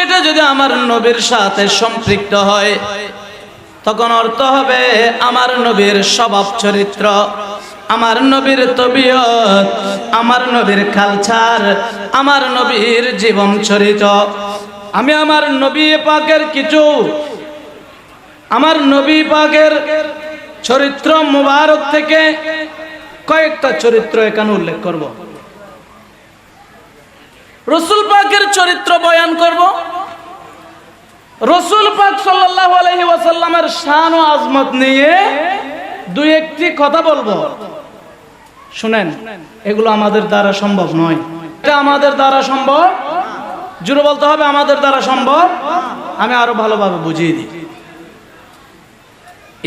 এটা যদি আমার নবীর সাথে সম্পৃক্ত হয় তখন অর্থ হবে আমার নবীর স্বভাব চরিত্র, আমার নবীর তবিয়ত, আমার নবীর কালচার, আমার নবীর জীবন চরিত্র। আমি আমার নবী পাকের কিছু, আমার নবী পাকের চরিত্র মুবারক থেকে কয়েকটা চরিত্র এখানে উল্লেখ করব। রাসূল পাকের চরিত্র বয়ান করব। রাসূল পাক সাল্লাল্লাহু আলাইহি ওয়াসাল্লামের শান ও আজমত নিয়ে দুই একটি কথা বলবো। শুনেন, এগুলো আমাদের দ্বারা সম্ভব নয়। এটা আমাদের দ্বারা সম্ভব, জোরে বলতে হবে আমাদের দ্বারা সম্ভব। আমি আরো ভালোভাবে বুঝিয়ে দিই।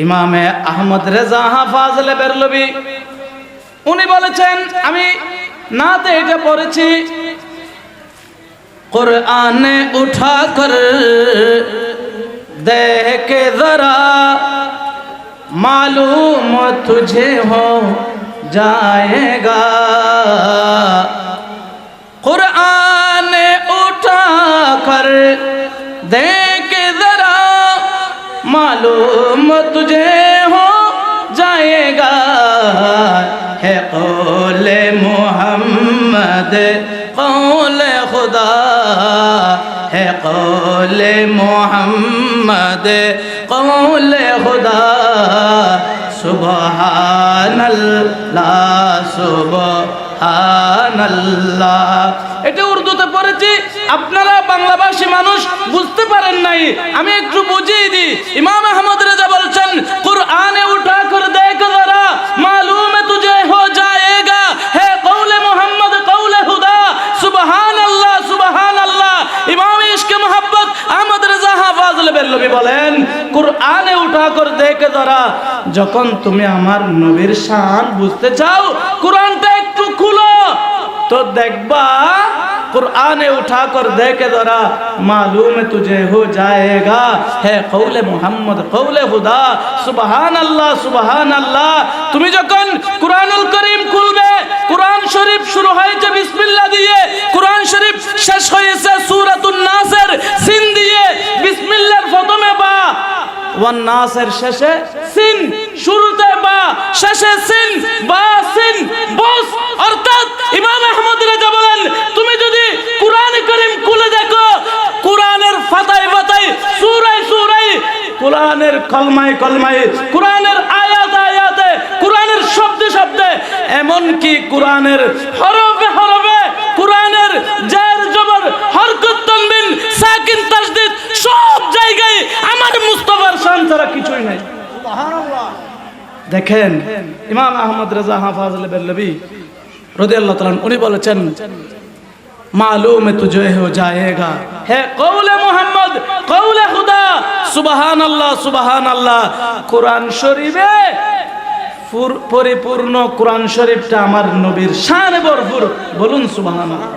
ইমামে আহমদ রেজা ফাজলে বেরলভী উনি বলেছেন, আমি নাতে এটা পড়েছি, कुरान उठा कर देख जरा मालूम तुझे हो जाएगा। कुरान उठा कर देख जरा मालूम तुझे हो जाएगा। है कौले मोहम्मद कौले खुदा, है कौले मोहम्मद कौले खुदा। सुबहानल्लाह सुबहानल्लाह। এটা উর্দুতে পড়েছি, আপনারা বাংলাভাষী মানুষ বুঝতে পারেন নাই, আমি একটু বুঝিয়ে দিই। ইমাম আহমদ রেজা বলছেন, কুরআনে উঠা করে দেখ জরা মালুম তুঝে হো জায়েগা। হে কৌলে মোহাম্মদ কৌলে হুদা। সুবহানাল্লাহ সুবহানাল্লাহ। ইমাম ইশকে মোহাব্বত আহমদ রেজা ফাজলে বেরলভী বলেন, কুরআনে উঠা করে দেখ জরা, যখন তুমি আমার নবীর শান বুঝতে চাও কুরআনটা একটু খুলো তো দেখবা कुरान उठा कर देखे जरा मालूम तुझे हो जाएगा। है कौले मोहम्मद कौले खुदा। सुबहान अल्लाह सुबहान अल्लाह। তুমি যখন কুরআনুল কারীম খুলবে, কুরআন শরীফ শুরু হয়েছে বিসমিল্লাহ দিয়ে, কুরআন শরীফ শেষ হয়েছে সূরাতুন নাসের সিন দিয়ে। বিসমিল্লাহর প্রথমে বা, ওয়ান নাসের শেষে সিন, শুরুতে বা শেষে সিন, বা সিন বস। অর্থাৎ ইমাম আহমদ রেজা বলেন, তুমি যদি কুরআন কারীম খুলে দেখো, কুরআনের পাতায় পাতায় সূরায় সূরায়, কুরআনের কলমায় কলমায়, কুরআনের আয়াতে আয়াতে, কুরআনের শব্দে শব্দে, এমন কি কুরআনের হরফে হরফে, কুরআনের জের জবর হরকত তানবিন সাকিন তাসদীদ সব জায়গায় আমার মুস্তাফার শান ছাড়া কিছুই নাই। সুবহানাল্লাহ। দেখেন ইমাম আহমদ রেজা ফাজলে বেরলভী রাদিয়াল্লাহু তাআলা উনি বলেছেন, मालूम तुझे हो जाएगा। है कौले मोहम्मद कौले खुदा। सुबहान अल्लाह सुबहान अल्लाह। कुरान शरीफे পরিপূর্ণ, কুরআন শরীফটা আমার নবীর শানে ভরপুর। বলুন সুবহানাল্লাহ।